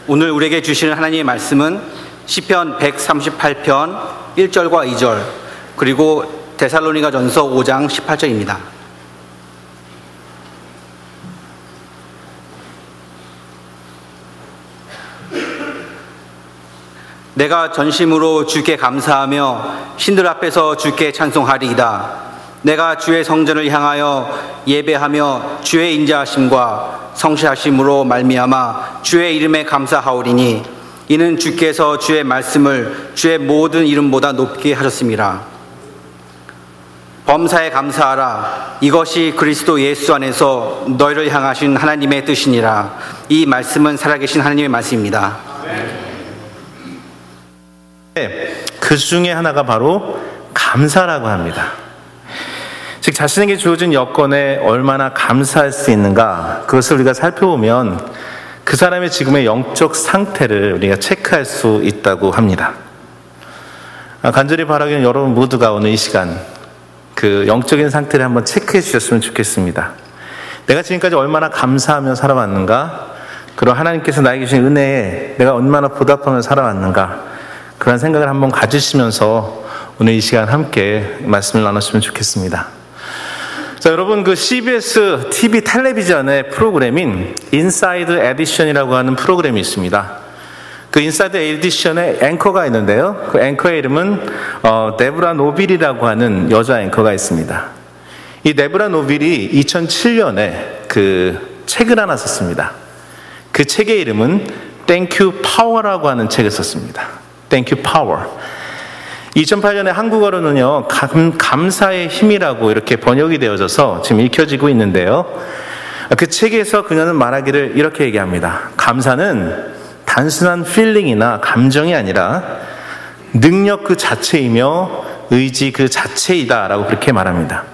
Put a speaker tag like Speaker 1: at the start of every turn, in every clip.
Speaker 1: 오늘 우리에게 주시는 하나님의 말씀은 시편 138편 1절과 2절 그리고 데살로니가전서 5장 18절입니다. 내가 전심으로 주께 감사하며 신들 앞에서 주께 찬송하리이다. 내가 주의 성전을 향하여 예배하며 주의 인자하심과 성실하심으로 말미암아 주의 이름에 감사하오리니 이는 주께서 주의 말씀을 주의 모든 이름보다 높게 하셨습니다. 범사에 감사하라. 이것이 그리스도 예수 안에서 너희를 향하신 하나님의 뜻이니라. 이 말씀은 살아계신 하나님의 말씀입니다.
Speaker 2: 그 중에 하나가 바로 감사라고 합니다. 즉 자신에게 주어진 여건에 얼마나 감사할 수 있는가, 그것을 우리가 살펴보면 그 사람의 지금의 영적 상태를 우리가 체크할 수 있다고 합니다. 간절히 바라기는 여러분 모두가 오늘 이 시간 그 영적인 상태를 한번 체크해 주셨으면 좋겠습니다. 내가 지금까지 얼마나 감사하며 살아왔는가, 그리고 하나님께서 나에게 주신 은혜에 내가 얼마나 보답하며 살아왔는가, 그런 생각을 한번 가지시면서 오늘 이 시간 함께 말씀을 나눴으면 좋겠습니다. 자, 여러분, 그 CBS TV 텔레비전의 프로그램인 인사이드 에디션이라고 하는 프로그램이 있습니다. 그 인사이드 에디션에 앵커가 있는데요. 그 앵커의 이름은 데브라 노빌이라고 하는 여자 앵커가 있습니다. 이 데브라 노빌이 2007년에 그 책을 하나 썼습니다. 그 책의 이름은 Thank You Power라고 하는 책을 썼습니다. Thank You Power. 2008년에 한국어로는요, 감사의 힘이라고 이렇게 번역이 되어져서 지금 읽혀지고 있는데요. 그 책에서 그녀는 말하기를 이렇게 얘기합니다. 감사는 단순한 필링이나 감정이 아니라 능력 그 자체이며 의지 그 자체이다라고 그렇게 말합니다.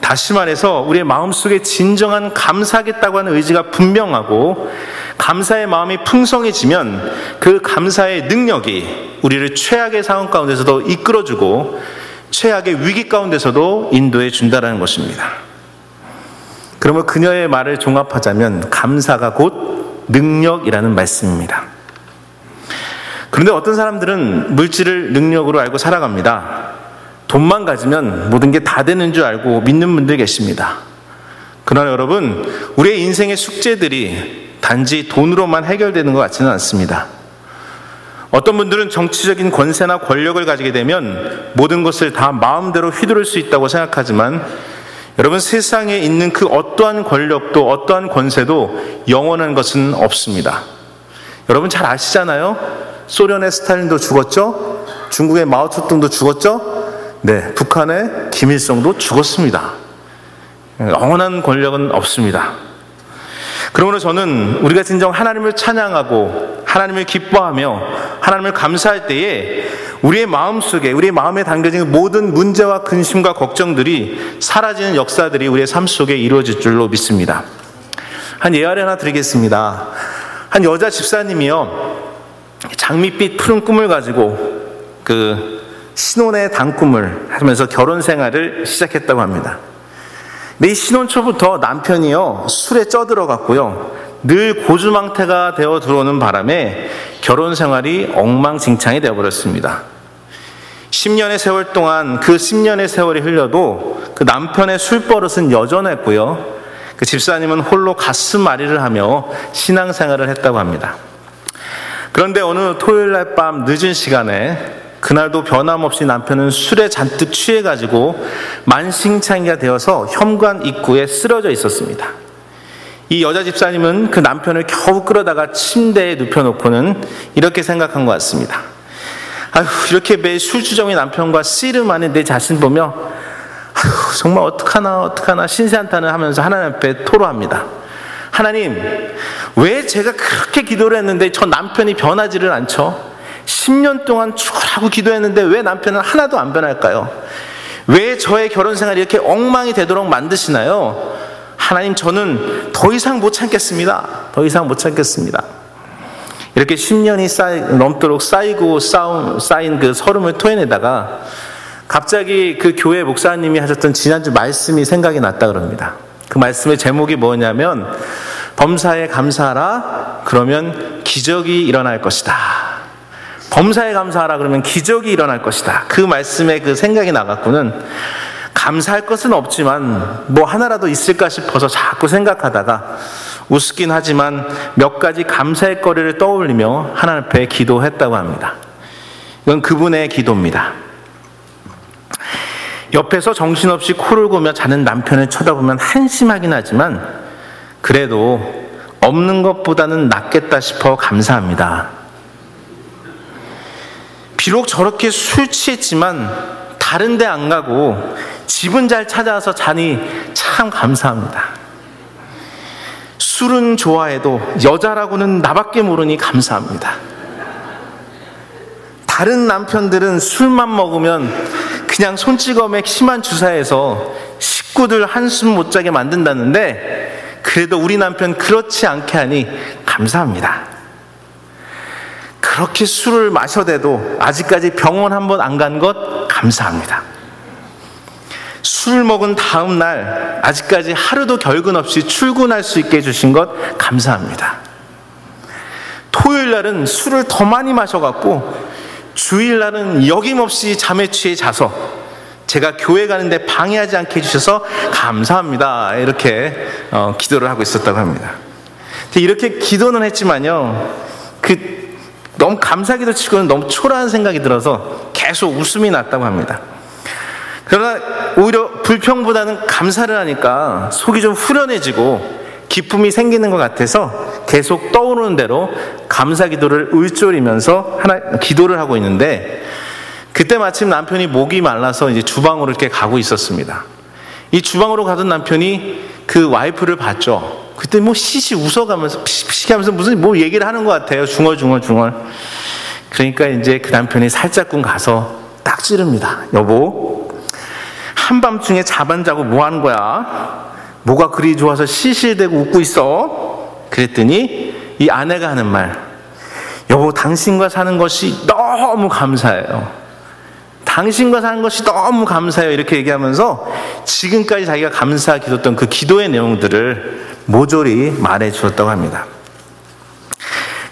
Speaker 2: 다시 말해서 우리의 마음속에 진정한 감사하겠다고 하는 의지가 분명하고 감사의 마음이 풍성해지면 그 감사의 능력이 우리를 최악의 상황 가운데서도 이끌어주고 최악의 위기 가운데서도 인도해 준다는 것입니다. 그러면 그녀의 말을 종합하자면 감사가 곧 능력이라는 말씀입니다. 그런데 어떤 사람들은 물질을 능력으로 알고 살아갑니다. 돈만 가지면 모든 게 다 되는 줄 알고 믿는 분들 계십니다. 그러나 여러분, 우리의 인생의 숙제들이 단지 돈으로만 해결되는 것 같지는 않습니다. 어떤 분들은 정치적인 권세나 권력을 가지게 되면 모든 것을 다 마음대로 휘두를 수 있다고 생각하지만 여러분, 세상에 있는 그 어떠한 권력도 어떠한 권세도 영원한 것은 없습니다. 여러분 잘 아시잖아요. 소련의 스탈린도 죽었죠. 중국의 마오쩌둥도 죽었죠. 네, 북한의 김일성도 죽었습니다. 영원한 권력은 없습니다. 그러므로 저는 우리가 진정 하나님을 찬양하고 하나님을 기뻐하며 하나님을 감사할 때에 우리의 마음속에, 우리의 마음에 담겨진 모든 문제와 근심과 걱정들이 사라지는 역사들이 우리의 삶 속에 이루어질 줄로 믿습니다. 한 예화를 하나 드리겠습니다. 한 여자 집사님이요, 장밋빛 푸른 꿈을 가지고 그 신혼의 단꿈을 하면서 결혼 생활을 시작했다고 합니다. 근데 이 신혼 초부터 남편이요, 술에 쪄들어갔고요, 늘 고주망태가 되어 들어오는 바람에 결혼 생활이 엉망진창이 되어버렸습니다. 10년의 세월 동안 그 10년의 세월이 흘려도 그 남편의 술버릇은 여전했고요, 그 집사님은 홀로 가슴앓이를 하며 신앙생활을 했다고 합니다. 그런데 어느 토요일날 밤 늦은 시간에 그날도 변함없이 남편은 술에 잔뜩 취해가지고 만신창이가 되어서 현관 입구에 쓰러져 있었습니다. 이 여자 집사님은 그 남편을 겨우 끌어다가 침대에 눕혀놓고는 이렇게 생각한 것 같습니다. 아휴, 이렇게 매일 술주정의 남편과 씨름하는 내 자신 보며 아휴, 정말 어떡하나 신세한탄을 하면서 하나님 앞에 토로합니다. 하나님, 왜 제가 그렇게 기도를 했는데 저 남편이 변하지를 않죠? 10년 동안 죽으라고 기도했는데 왜 남편은 하나도 안 변할까요? 왜 저의 결혼 생활이 이렇게 엉망이 되도록 만드시나요? 하나님, 저는 더 이상 못 참겠습니다. 더 이상 못 참겠습니다. 이렇게 10년이 넘도록 쌓인 그 서름을 토해내다가 갑자기 그 교회 목사님이 하셨던 지난주 말씀이 생각이 났다 그럽니다. 그 말씀의 제목이 뭐냐면 범사에 감사하라. 그러면 기적이 일어날 것이다. 범사에 감사하라. 그러면 기적이 일어날 것이다. 그 말씀에 그 생각이 나갖고는 감사할 것은 없지만 뭐 하나라도 있을까 싶어서 자꾸 생각하다가 우습긴 하지만 몇 가지 감사의 거리를 떠올리며 하나님 앞에 기도했다고 합니다. 이건 그분의 기도입니다. 옆에서 정신없이 코를 고며 자는 남편을 쳐다보면 한심하긴 하지만 그래도 없는 것보다는 낫겠다 싶어 감사합니다. 비록 저렇게 술 취했지만 다른 데 안 가고 집은 잘 찾아와서 자니 참 감사합니다. 술은 좋아해도 여자라고는 나밖에 모르니 감사합니다. 다른 남편들은 술만 먹으면 그냥 손찌검에 심한 주사해서 식구들 한숨 못 자게 만든다는데 그래도 우리 남편 그렇지 않게 하니 감사합니다. 그렇게 술을 마셔대도 아직까지 병원 한 번 안 간 것 감사합니다. 술을 먹은 다음 날 아직까지 하루도 결근 없이 출근할 수 있게 해주신 것 감사합니다. 토요일 날은 술을 더 많이 마셔갖고 주일 날은 여김없이 잠에 취해 자서 제가 교회 가는데 방해하지 않게 해주셔서 감사합니다. 이렇게 기도를 하고 있었다고 합니다. 이렇게 기도는 했지만요, 너무 감사기도 치고는 너무 초라한 생각이 들어서 계속 웃음이 났다고 합니다. 그러나 오히려 불평보다는 감사를 하니까 속이 좀 후련해지고 기쁨이 생기는 것 같아서 계속 떠오르는 대로 감사 기도를 울졸이면서 기도를 하고 있는데 그때 마침 남편이 목이 말라서 이제 주방으로 이렇게 가고 있었습니다. 이 주방으로 가던 남편이 그 와이프를 봤죠. 그때 뭐 시시 웃어가면서 피식피식 하면서 무슨 뭐 얘기를 하는 것 같아요. 중얼중얼. 그러니까 이제 그 남편이 살짝쿵 가서 딱 찌릅니다. 여보, 한밤중에 잠 안 자고 뭐 하는 거야? 뭐가 그리 좋아서 실실대고 웃고 있어? 그랬더니 이 아내가 하는 말, 여보, 당신과 사는 것이 너무 감사해요. 당신과 사는 것이 너무 감사해요. 이렇게 얘기하면서 지금까지 자기가 감사 기도했던 그 기도의 내용들을 모조리 말해 주었다고 합니다.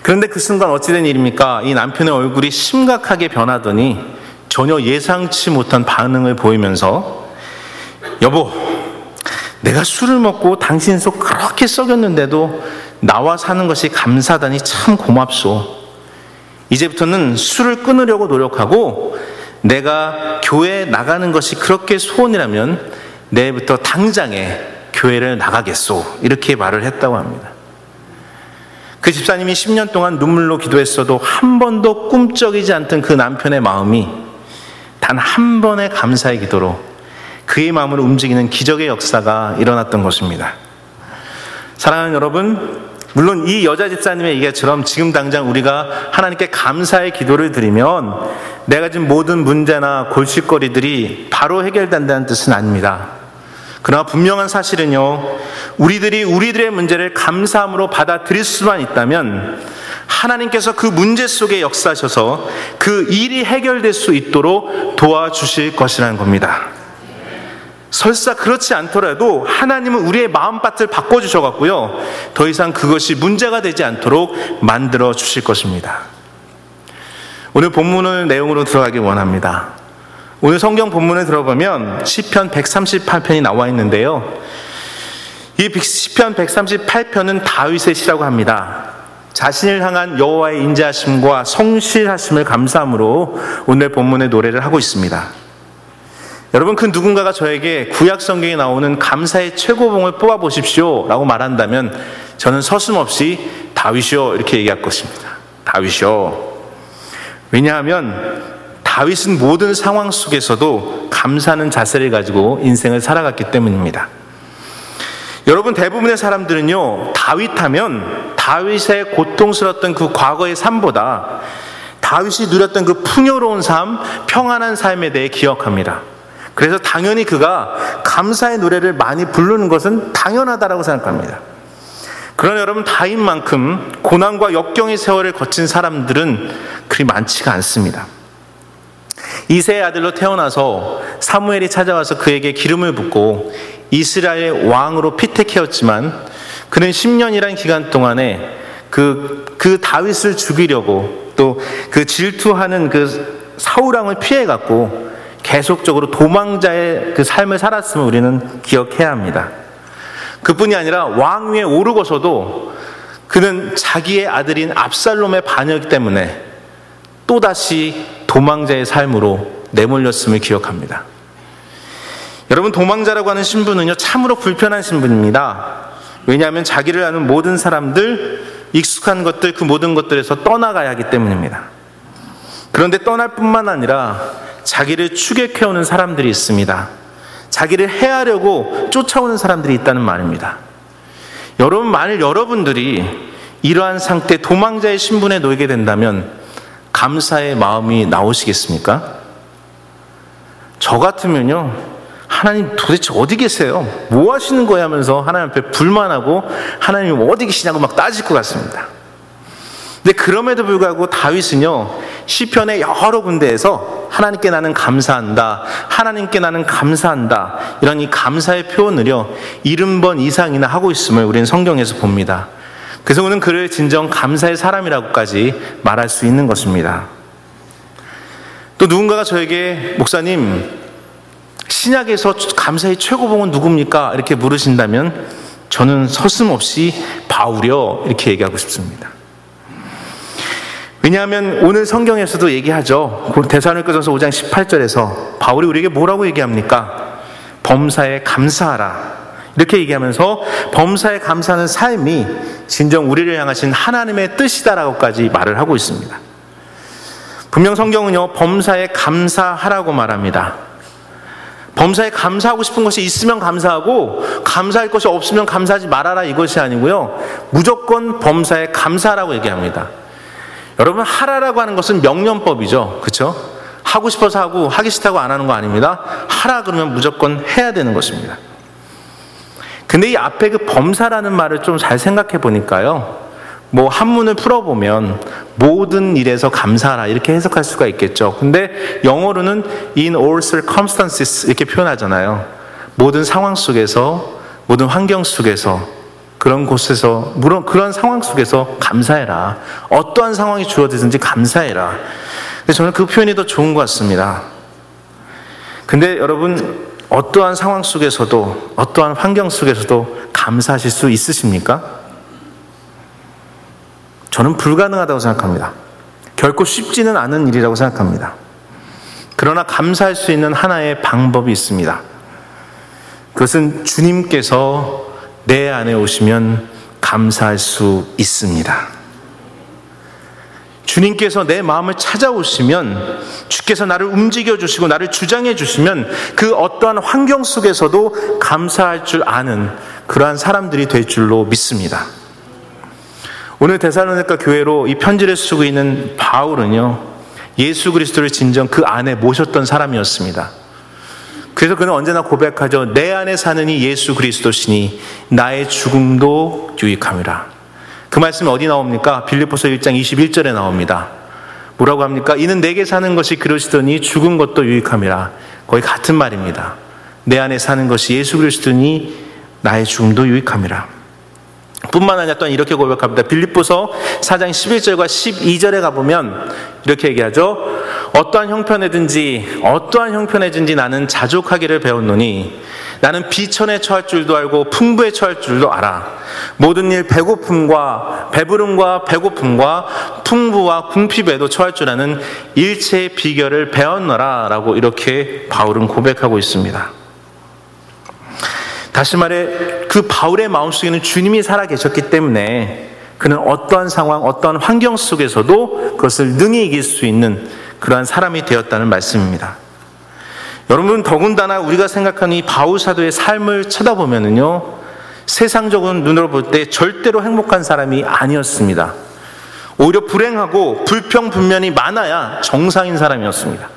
Speaker 2: 그런데 그 순간 어찌된 일입니까? 이 남편의 얼굴이 심각하게 변하더니 전혀 예상치 못한 반응을 보이면서, 여보, 내가 술을 먹고 당신 속 그렇게 썩였는데도 나와 사는 것이 감사하다니 참 고맙소. 이제부터는 술을 끊으려고 노력하고 내가 교회에 나가는 것이 그렇게 소원이라면 내일부터 당장에 교회를 나가겠소. 이렇게 말을 했다고 합니다. 그 집사님이 10년 동안 눈물로 기도했어도 한 번도 꿈쩍이지 않던 그 남편의 마음이 단 한 번의 감사의 기도로 그의 마음을 움직이는 기적의 역사가 일어났던 것입니다. 사랑하는 여러분, 물론 이 여자 집사님의 얘기처럼 지금 당장 우리가 하나님께 감사의 기도를 드리면 내가 지금 모든 문제나 골칫거리들이 바로 해결된다는 뜻은 아닙니다. 그러나 분명한 사실은요, 우리들의 문제를 감사함으로 받아들일 수만 있다면 하나님께서 그 문제 속에 역사하셔서 그 일이 해결될 수 있도록 도와주실 것이라는 겁니다. 설사 그렇지 않더라도 하나님은 우리의 마음밭을 바꿔주셔갖고요, 더 이상 그것이 문제가 되지 않도록 만들어 주실 것입니다. 오늘 본문의 내용으로 들어가기 원합니다. 오늘 성경 본문에 들어보면 시편 138편이 나와 있는데요, 이 시편 138편은 다윗의 시라고 합니다. 자신을 향한 여호와의 인자하심과 성실하심을 감사함으로 오늘 본문의 노래를 하고 있습니다. 여러분, 그 누군가가 저에게 구약 성경에 나오는 감사의 최고봉을 뽑아보십시오 라고 말한다면 저는 서슴없이 다윗이요 이렇게 얘기할 것입니다. 다윗이요. 왜냐하면 다윗은 모든 상황 속에서도 감사하는 자세를 가지고 인생을 살아갔기 때문입니다. 여러분, 대부분의 사람들은요, 다윗하면 다윗의 고통스러웠던 그 과거의 삶보다 다윗이 누렸던 그 풍요로운 삶, 평안한 삶에 대해 기억합니다. 그래서 당연히 그가 감사의 노래를 많이 부르는 것은 당연하다라고 생각합니다. 그러나 여러분, 다윗만큼 고난과 역경의 세월을 거친 사람들은 그리 많지가 않습니다. 이새의 아들로 태어나서 사무엘이 찾아와서 그에게 기름을 붓고 이스라엘 왕으로 피택해왔지만 그는 10년이라는 기간 동안에 그 다윗을 죽이려고 또 그 질투하는 그 사울왕을 피해갖고 계속적으로 도망자의 그 삶을 살았음을 우리는 기억해야 합니다. 그뿐이 아니라 왕위에 오르고서도 그는 자기의 아들인 압살롬의 반역 때문에 또다시 도망자의 삶으로 내몰렸음을 기억합니다. 여러분, 도망자라고 하는 신분은요, 참으로 불편한 신분입니다. 왜냐하면 자기를 아는 모든 사람들, 익숙한 것들, 그 모든 것들에서 떠나가야 하기 때문입니다. 그런데 떠날 뿐만 아니라 자기를 추격해오는 사람들이 있습니다. 자기를 해하려고 쫓아오는 사람들이 있다는 말입니다. 여러분, 만일 여러분들이 이러한 상태, 도망자의 신분에 놓이게 된다면 감사의 마음이 나오시겠습니까? 저 같으면요, 하나님 도대체 어디 계세요? 뭐 하시는 거야? 하면서 하나님 앞에 불만하고 하나님 어디 계시냐고 막 따질 것 같습니다. 근데 그럼에도 불구하고 다윗은요, 시편의 여러 군데에서 하나님께 나는 감사한다, 하나님께 나는 감사한다, 이런 이 감사의 표현을요 70번 이상이나 하고 있음을 우리는 성경에서 봅니다. 그래서 우리는 그를 진정 감사의 사람이라고까지 말할 수 있는 것입니다. 또 누군가가 저에게, 목사님, 신약에서 감사의 최고봉은 누굽니까? 이렇게 물으신다면 저는 서슴없이 바울이요, 이렇게 얘기하고 싶습니다. 왜냐하면 오늘 성경에서도 얘기하죠. 데살로니가전서 5장 18절에서 바울이 우리에게 뭐라고 얘기합니까? 범사에 감사하라, 이렇게 얘기하면서 범사에 감사하는 삶이 진정 우리를 향하신 하나님의 뜻이다라고까지 말을 하고 있습니다. 분명 성경은요, 범사에 감사하라고 말합니다. 범사에 감사하고 싶은 것이 있으면 감사하고 감사할 것이 없으면 감사하지 말아라, 이것이 아니고요, 무조건 범사에 감사하라고 얘기합니다. 여러분, 하라라고 하는 것은 명령법이죠. 그렇죠? 하고 싶어서 하고 하기 싫다고 안 하는 거 아닙니다. 하라 그러면 무조건 해야 되는 것입니다. 근데 이 앞에 그 범사라는 말을 좀 잘 생각해 보니까요, 뭐 한문을 풀어보면 모든 일에서 감사하라 이렇게 해석할 수가 있겠죠. 근데 영어로는 in all circumstances 이렇게 표현하잖아요. 모든 상황 속에서, 모든 환경 속에서, 그런 곳에서, 물론 그런 상황 속에서 감사해라. 어떠한 상황이 주어지든지 감사해라. 근데 저는 그 표현이 더 좋은 것 같습니다. 근데 여러분, 어떠한 상황 속에서도, 어떠한 환경 속에서도 감사하실 수 있으십니까? 저는 불가능하다고 생각합니다. 결코 쉽지는 않은 일이라고 생각합니다. 그러나 감사할 수 있는 하나의 방법이 있습니다. 그것은 주님께서 내 안에 오시면 감사할 수 있습니다. 주님께서 내 마음을 찾아오시면, 주께서 나를 움직여 주시고 나를 주장해 주시면 그 어떠한 환경 속에서도 감사할 줄 아는 그러한 사람들이 될 줄로 믿습니다. 오늘 데살로니가 교회로 이 편지를 쓰고 있는 바울은요, 예수 그리스도를 진정 그 안에 모셨던 사람이었습니다. 그래서 그는 언제나 고백하죠. 내 안에 사는 이 예수 그리스도시니 나의 죽음도 유익함이라. 그 말씀이 어디 나옵니까? 빌립보서 1장 21절에 나옵니다. 뭐라고 합니까? 이는 내게 사는 것이 그리스도니 죽은 것도 유익함이라. 거의 같은 말입니다. 내 안에 사는 것이 예수 그리스도니 나의 죽음도 유익함이라. 뿐만 아니라 또한 이렇게 고백합니다. 빌립보서 4장 11절과 12절에 가보면 이렇게 얘기하죠. 어떠한 형편에든지 나는 자족하기를 배웠노니 나는 비천에 처할 줄도 알고 풍부에 처할 줄도 알아. 모든 일 배고픔과 배부름과 배고픔과 풍부와 궁핍에도 처할 줄 아는 일체의 비결을 배웠노라 라고 이렇게 바울은 고백하고 있습니다. 다시 말해, 그 바울의 마음속에는 주님이 살아계셨기 때문에 그는 어떠한 상황, 어떠한 환경 속에서도 그것을 능히 이길 수 있는 그러한 사람이 되었다는 말씀입니다. 여러분, 더군다나 우리가 생각하는 이 바울 사도의 삶을 쳐다보면은요, 세상적인 눈으로 볼 때 절대로 행복한 사람이 아니었습니다. 오히려 불행하고 불평불만이 많아야 정상인 사람이었습니다.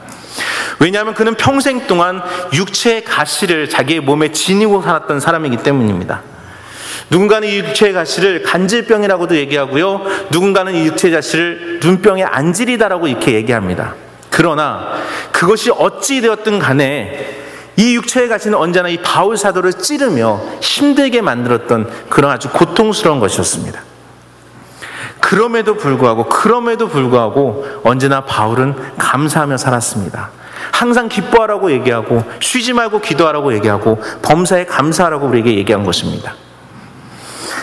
Speaker 2: 왜냐하면 그는 평생 동안 육체의 가시를 자기의 몸에 지니고 살았던 사람이기 때문입니다. 누군가는 이 육체의 가시를 간질병이라고도 얘기하고요, 누군가는 이 육체의 가시를 눈병의 안질이다라고 이렇게 얘기합니다. 그러나 그것이 어찌 되었든 간에 이 육체의 가시는 언제나 이 바울 사도를 찌르며 힘들게 만들었던 그런 아주 고통스러운 것이었습니다. 그럼에도 불구하고 언제나 바울은 감사하며 살았습니다. 항상 기뻐하라고 얘기하고 쉬지 말고 기도하라고 얘기하고 범사에 감사하라고 우리에게 얘기한 것입니다.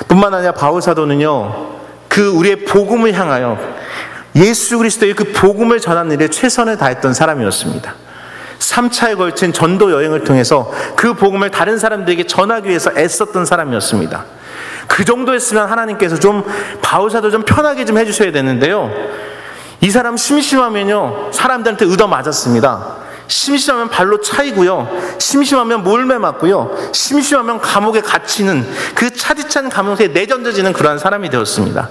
Speaker 2: 뿐만 아니라 바울 사도는요, 그 우리의 복음을 향하여 예수 그리스도의 그 복음을 전하는 일에 최선을 다했던 사람이었습니다. 3차에 걸친 전도 여행을 통해서 그 복음을 다른 사람들에게 전하기 위해서 애썼던 사람이었습니다. 그 정도 했으면 하나님께서 좀 바울 사도 좀 편하게 좀 해주셔야 되는데요, 이 사람 심심하면요 사람들한테 얻어맞았습니다. 심심하면 발로 차이고요, 심심하면 몰매 맞고요, 심심하면 감옥에 갇히는 그 차디찬 감옥에 내던져지는 그러한 사람이 되었습니다.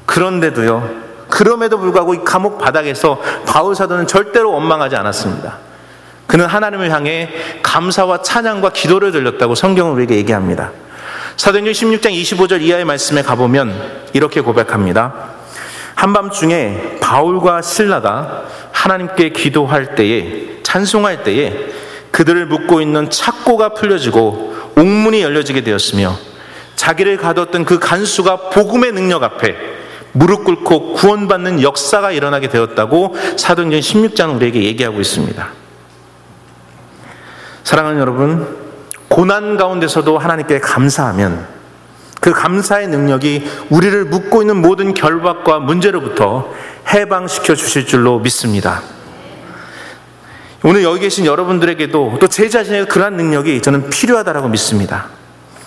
Speaker 2: 그럼에도 불구하고 이 감옥 바닥에서 바울 사도는 절대로 원망하지 않았습니다. 그는 하나님을 향해 감사와 찬양과 기도를 들렸다고 성경은 우리에게 얘기합니다. 사도행전 16장 25절 이하의 말씀에 가보면 이렇게 고백합니다. 한밤중에 바울과 실라가 하나님께 기도할 때에, 찬송할 때에 그들을 묶고 있는 착고가 풀려지고 옥문이 열려지게 되었으며 자기를 가뒀던 그 간수가 복음의 능력 앞에 무릎 꿇고 구원받는 역사가 일어나게 되었다고 사도행전 16장은 우리에게 얘기하고 있습니다. 사랑하는 여러분, 고난 가운데서도 하나님께 감사하면 그 감사의 능력이 우리를 묶고 있는 모든 결박과 문제로부터 해방시켜 주실 줄로 믿습니다. 오늘 여기 계신 여러분들에게도 또 제 자신의 그러한 능력이 저는 필요하다고 믿습니다.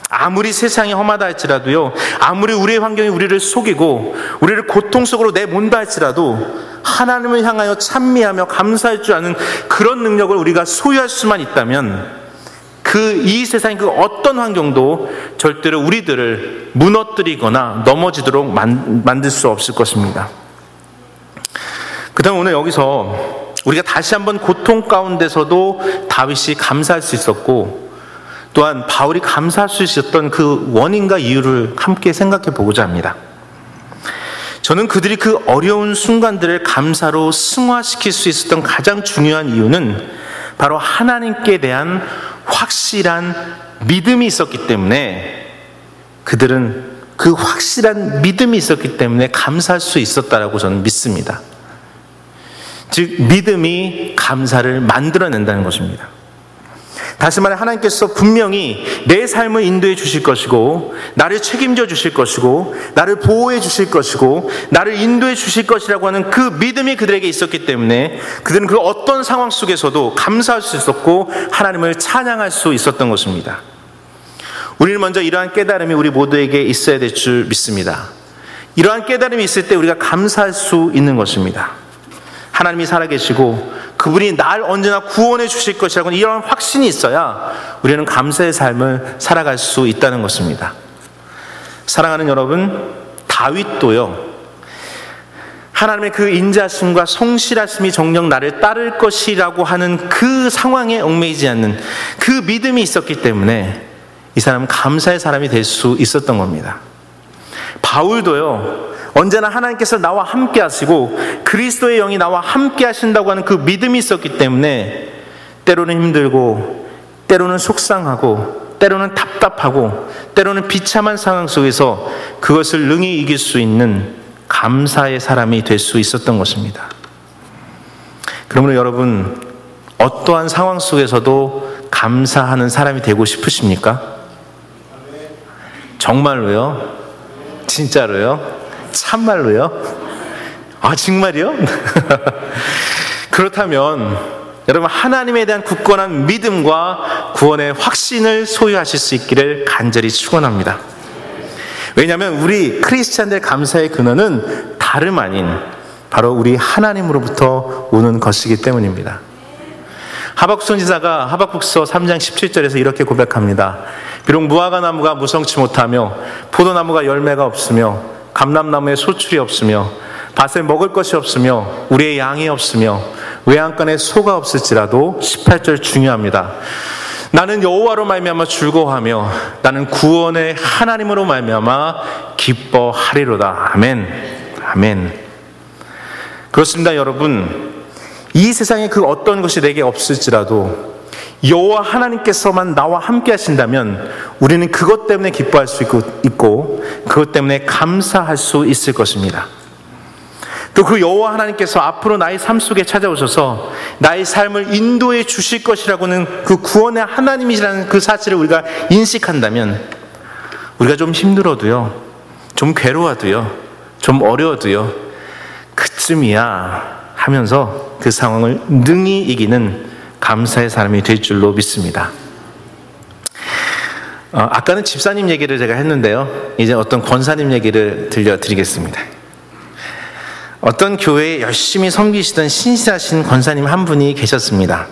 Speaker 2: 아무리 세상이 험하다 할지라도요, 아무리 우리의 환경이 우리를 속이고 우리를 고통 속으로 내몬다 할지라도 하나님을 향하여 찬미하며 감사할 줄 아는 그런 능력을 우리가 소유할 수만 있다면 이 세상의 그 어떤 환경도 절대로 우리들을 무너뜨리거나 넘어지도록 만들 수 없을 것입니다. 그 다음 오늘 여기서 우리가 다시 한번 고통 가운데서도 다윗이 감사할 수 있었고, 또한 바울이 감사할 수 있었던 그 원인과 이유를 함께 생각해 보고자 합니다. 저는 그들이 그 어려운 순간들을 감사로 승화시킬 수 있었던 가장 중요한 이유는 바로 하나님께 대한 확실한 믿음이 있었기 때문에, 그들은 그 확실한 믿음이 있었기 때문에 감사할 수 있었다라고 저는 믿습니다. 즉 믿음이 감사를 만들어낸다는 것입니다. 다시 말해 하나님께서 분명히 내 삶을 인도해 주실 것이고, 나를 책임져 주실 것이고, 나를 보호해 주실 것이고, 나를 인도해 주실 것이라고 하는 그 믿음이 그들에게 있었기 때문에 그들은 그 어떤 상황 속에서도 감사할 수 있었고 하나님을 찬양할 수 있었던 것입니다. 우리는 먼저 이러한 깨달음이 우리 모두에게 있어야 될 줄 믿습니다. 이러한 깨달음이 있을 때 우리가 감사할 수 있는 것입니다. 하나님이 살아계시고 그분이 날 언제나 구원해 주실 것이라고 하는 이런 확신이 있어야 우리는 감사의 삶을 살아갈 수 있다는 것입니다. 사랑하는 여러분, 다윗도요, 하나님의 그 인자심과 성실하심이 정녕 나를 따를 것이라고 하는 그 상황에 얽매이지 않는 그 믿음이 있었기 때문에 이 사람은 감사의 사람이 될 수 있었던 겁니다. 바울도요, 언제나 하나님께서 나와 함께 하시고 그리스도의 영이 나와 함께 하신다고 하는 그 믿음이 있었기 때문에 때로는 힘들고, 때로는 속상하고, 때로는 답답하고, 때로는 비참한 상황 속에서 그것을 능히 이길 수 있는 감사의 사람이 될 수 있었던 것입니다. 그러므로 여러분, 어떠한 상황 속에서도 감사하는 사람이 되고 싶으십니까? 정말로요? 진짜로요? 참말로요? 아, 정말이요? 그렇다면 여러분, 하나님에 대한 굳건한 믿음과 구원의 확신을 소유하실 수 있기를 간절히 축원합니다. 왜냐하면 우리 크리스찬들의 감사의 근원은 다름 아닌 바로 우리 하나님으로부터 오는 것이기 때문입니다. 하박국 선지자가 하박국서 3장 17절에서 이렇게 고백합니다. 비록 무화과 나무가 무성치 못하며 포도나무가 열매가 없으며 감람나무에 소출이 없으며 밭에 먹을 것이 없으며 우리의 양이 없으며 외양간에 소가 없을지라도 18절 중요합니다. 나는 여호와로 말미암아 즐거워하며 나는 구원의 하나님으로 말미암아 기뻐하리로다. 아멘. 아멘. 그렇습니다, 여러분. 이 세상에 그 어떤 것이 내게 없을지라도, 여호와 하나님께서만 나와 함께 하신다면 우리는 그것 때문에 기뻐할 수 있고 그것 때문에 감사할 수 있을 것입니다. 또 그 여호와 하나님께서 앞으로 나의 삶 속에 찾아오셔서 나의 삶을 인도해 주실 것이라고는 그 구원의 하나님이라는 그 사실을 우리가 인식한다면 우리가 좀 힘들어도요, 좀 괴로워도요, 좀 어려워도요, 그쯤이야 하면서 그 상황을 능히 이기는 감사의 사람이 될 줄로 믿습니다. 아까는 집사님 얘기를 제가 했는데요, 이제 어떤 권사님 얘기를 들려드리겠습니다. 어떤 교회에 열심히 섬기시던 신실하신 권사님 한 분이 계셨습니다.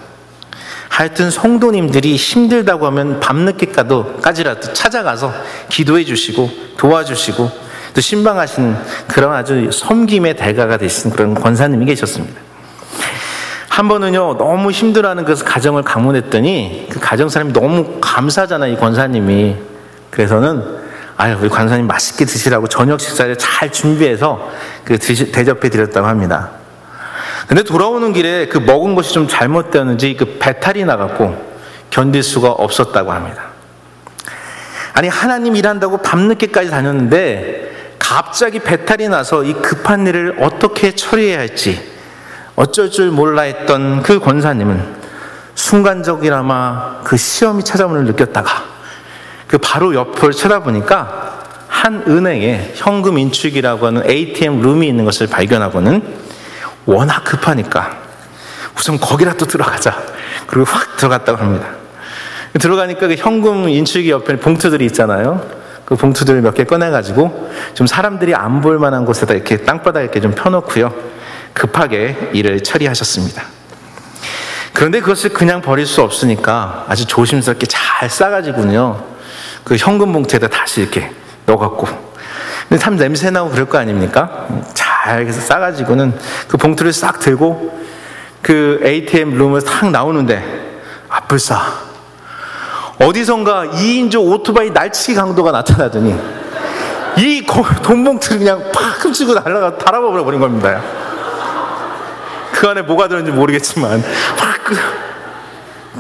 Speaker 2: 하여튼 성도님들이 힘들다고 하면 밤늦게까지라도 찾아가서 기도해 주시고 도와주시고 또 신방하신 그런 아주 섬김의 대가가 되신 그런 권사님이 계셨습니다. 한 번은요, 너무 힘들어하는 그 가정을 방문했더니 그 가정 사람이 너무 감사하잖아요, 이 권사님이. 그래서는 우리 권사님 맛있게 드시라고 저녁 식사를 잘 준비해서 대접해 드렸다고 합니다. 근데 돌아오는 길에 그 먹은 것이 좀 잘못되었는지 그 배탈이 나갖고 견딜 수가 없었다고 합니다. 아니, 하나님 일한다고 밤늦게까지 다녔는데 갑자기 배탈이 나서 이 급한 일을 어떻게 처리해야 할지 어쩔 줄 몰라 했던 그 권사님은 순간적이나마 그 시험이 찾아오는 걸 느꼈다가 그 바로 옆을 쳐다보니까 한 은행에 현금 인출기라고 하는 ATM 룸이 있는 것을 발견하고는 워낙 급하니까 우선 거기라도 들어가자. 그리고 확 들어갔다고 합니다. 들어가니까 그 현금 인출기 옆에 봉투들이 있잖아요. 그 봉투들을 몇 개 꺼내가지고 좀 사람들이 안 볼 만한 곳에다 이렇게 땅바닥에 이렇게 좀 펴놓고요, 급하게 일을 처리하셨습니다. 그런데 그것을 그냥 버릴 수 없으니까 아주 조심스럽게 잘 싸가지고요, 그 현금 봉투에다 다시 이렇게 넣어갖고, 근데 참 냄새나고 그럴 거 아닙니까? 잘 싸가지고는 그 봉투를 싹 들고 그 ATM 룸을 싹 나오는데 불사 어디선가 2인조 오토바이 날치기 강도가 나타나더니 이 돈 봉투를 그냥 팍 훔치고 달아버려 버린 겁니다. 그 안에 뭐가 들었는지 모르겠지만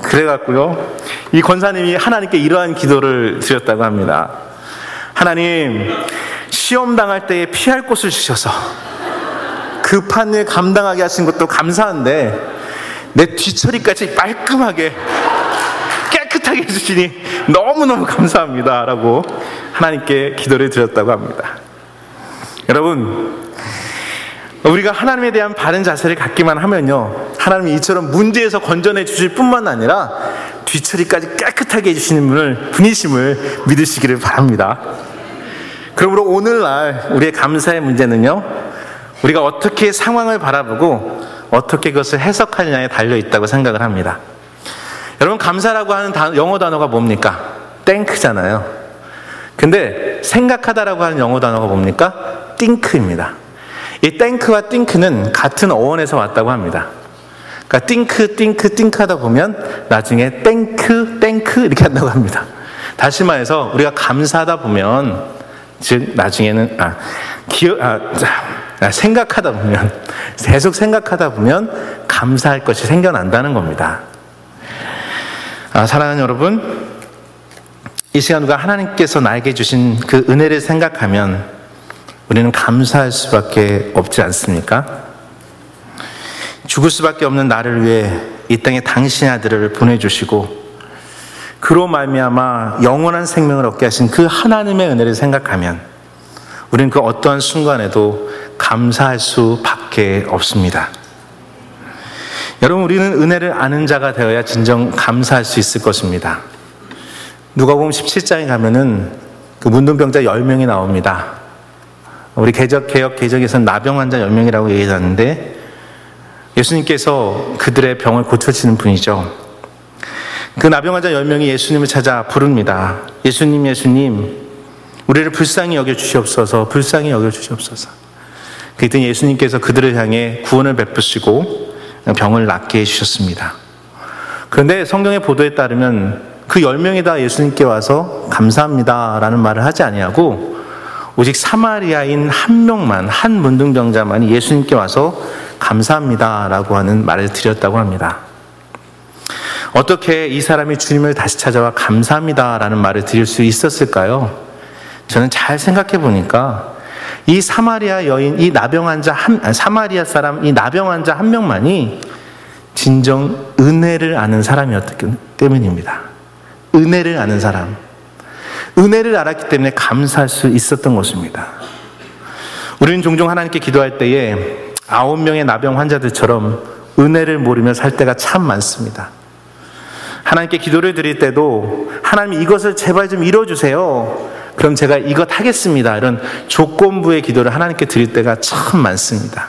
Speaker 2: 그래갖고요, 이 권사님이 하나님께 이러한 기도를 드렸다고 합니다. 하나님, 시험 당할 때에 피할 곳을 주셔서 급한 일 감당하게 하신 것도 감사한데 내 뒤처리까지 깔끔하게 깨끗하게 해주시니 너무너무 감사합니다 라고 하나님께 기도를 드렸다고 합니다. 여러분, 우리가 하나님에 대한 바른 자세를 갖기만 하면요, 하나님이 이처럼 문제에서 건져내 주실 뿐만 아니라 뒤처리까지 깨끗하게 해주시는 분이심을 믿으시기를 바랍니다. 그러므로 오늘날 우리의 감사의 문제는요, 우리가 어떻게 상황을 바라보고 어떻게 그것을 해석하느냐에 달려있다고 생각을 합니다. 여러분, 감사라고 하는 영어 단어가 뭡니까? 땡크잖아요. 근데 생각하다라고 하는 영어 단어가 뭡니까? think입니다. 이 땡크와 띵크는 같은 어원에서 왔다고 합니다. 그러니까 띵크 하다 보면 나중에 땡크 이렇게 한다고 합니다. 다시 말해서 우리가 감사하다 보면, 즉 나중에는 생각하다 보면, 계속 생각하다 보면 감사할 것이 생겨난다는 겁니다. 사랑하는 여러분, 이 시간 우리가 하나님께서 나에게 주신 그 은혜를 생각하면 우리는 감사할 수밖에 없지 않습니까? 죽을 수밖에 없는 나를 위해 이 땅에 당신의 아들을 보내주시고 그로 말미암아 영원한 생명을 얻게 하신 그 하나님의 은혜를 생각하면 우리는 그 어떠한 순간에도 감사할 수밖에 없습니다. 여러분, 우리는 은혜를 아는 자가 되어야 진정 감사할 수 있을 것입니다. 누가복음 17장에 가면은 그 문둥병자 10명이 나옵니다. 우리 개역 개정에서는 나병 환자 10명이라고 얘기하는데 예수님께서 그들의 병을 고쳐주시는 분이죠. 그 나병 환자 10명이 예수님을 찾아 부릅니다. 예수님, 우리를 불쌍히 여겨주시옵소서. 그랬더니 예수님께서 그들을 향해 구원을 베푸시고 병을 낫게 해주셨습니다. 그런데 성경의 보도에 따르면 그 10명이 다 예수님께 와서 감사합니다 라는 말을 하지 아니하고 오직 사마리아인 한 명만, 한 문둥병자만이 예수님께 와서 감사합니다 라고 하는 말을 드렸다고 합니다. 어떻게 이 사람이 주님을 다시 찾아와 감사합니다라는 말을 드릴 수 있었을까요? 저는 잘 생각해 보니까 이 사마리아 여인, 사마리아 사람, 이 나병 환자 한 명만이 진정 은혜를 아는 사람이었기 때문입니다. 은혜를 아는 사람. 은혜를 알았기 때문에 감사할 수 있었던 것입니다. 우리는 종종 하나님께 기도할 때에 9명의 나병 환자들처럼 은혜를 모르며 살 때가 참 많습니다. 하나님께 기도를 드릴 때도 하나님 이것을 제발 좀 이뤄주세요. 그럼 제가 이것 하겠습니다. 이런 조건부의 기도를 하나님께 드릴 때가 참 많습니다.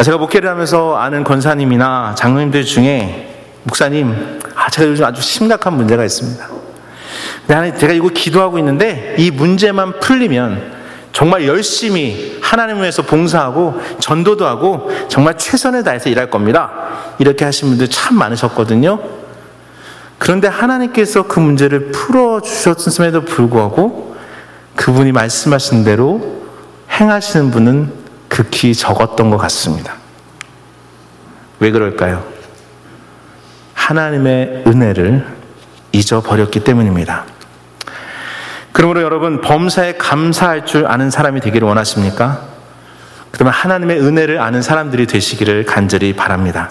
Speaker 2: 제가 목회를 하면서 아는 권사님이나 장로님들 중에 목사님, 제가 요즘 아주 심각한 문제가 있습니다. 근데 제가 이거 기도하고 있는데 이 문제만 풀리면 정말 열심히 하나님을 위해서 봉사하고 전도도 하고 정말 최선을 다해서 일할 겁니다. 이렇게 하신 분들 참 많으셨거든요. 그런데 하나님께서 그 문제를 풀어주셨음에도 불구하고 그분이 말씀하신 대로 행하시는 분은 극히 적었던 것 같습니다. 왜 그럴까요? 하나님의 은혜를 잊어버렸기 때문입니다. 그러므로 여러분, 범사에 감사할 줄 아는 사람이 되기를 원하십니까? 그러면 하나님의 은혜를 아는 사람들이 되시기를 간절히 바랍니다.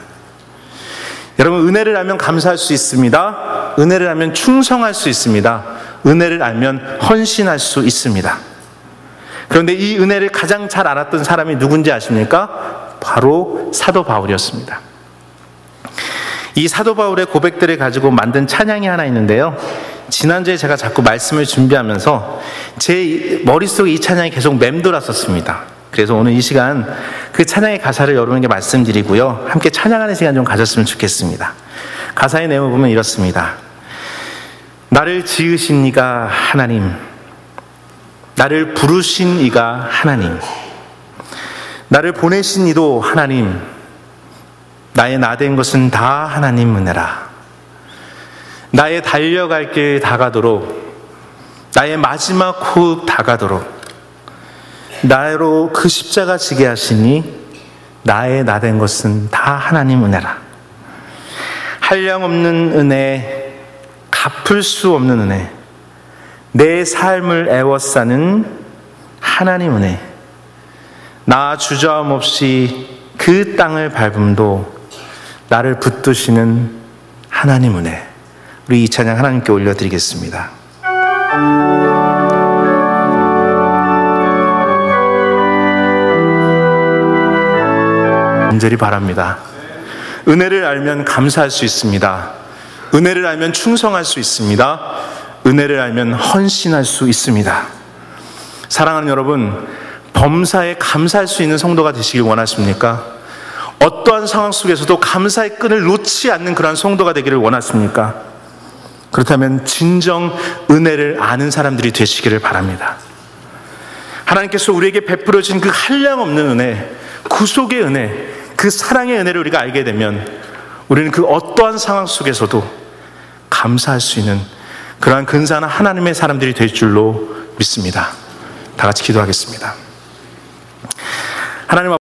Speaker 2: 여러분, 은혜를 알면 감사할 수 있습니다. 은혜를 알면 충성할 수 있습니다. 은혜를 알면 헌신할 수 있습니다. 그런데 이 은혜를 가장 잘 알았던 사람이 누군지 아십니까? 바로 사도 바울이었습니다. 이 사도 바울의 고백들을 가지고 만든 찬양이 하나 있는데요. 지난주에 제가 자꾸 말씀을 준비하면서 제 머릿속에 이 찬양이 계속 맴돌았었습니다. 그래서 오늘 이 시간 그 찬양의 가사를 여러분에게 말씀드리고요, 함께 찬양하는 시간 좀 가졌으면 좋겠습니다. 가사의 내용을 보면 이렇습니다. 나를 지으신 이가 하나님, 나를 부르신 이가 하나님, 나를 보내신 이도 하나님, 나의 나 된 것은 다 하나님 은혜라. 나의 달려갈 길 다가도록, 나의 마지막 호흡 다가도록 나로 그 십자가 지게 하시니 나의 나 된 것은 다 하나님 은혜라. 한량없는 은혜, 갚을 수 없는 은혜, 내 삶을 애워싸는 하나님 은혜, 나 주저함 없이 그 땅을 밟음도 나를 붙드시는 하나님 은혜. 우리 이 찬양 하나님께 올려드리겠습니다. 간절히 바랍니다. 은혜를 알면 감사할 수 있습니다. 은혜를 알면 충성할 수 있습니다. 은혜를 알면 헌신할 수 있습니다. 사랑하는 여러분, 범사에 감사할 수 있는 성도가 되시길 원하십니까? 어떠한 상황 속에서도 감사의 끈을 놓지 않는 그러한 성도가 되기를 원하십니까? 그렇다면 진정 은혜를 아는 사람들이 되시기를 바랍니다. 하나님께서 우리에게 베풀어 주신 그 한량없는 은혜, 구속의 은혜, 그 사랑의 은혜를 우리가 알게 되면 우리는 그 어떠한 상황 속에서도 감사할 수 있는 그러한 근사한 하나님의 사람들이 될 줄로 믿습니다. 다 같이 기도하겠습니다. 하나님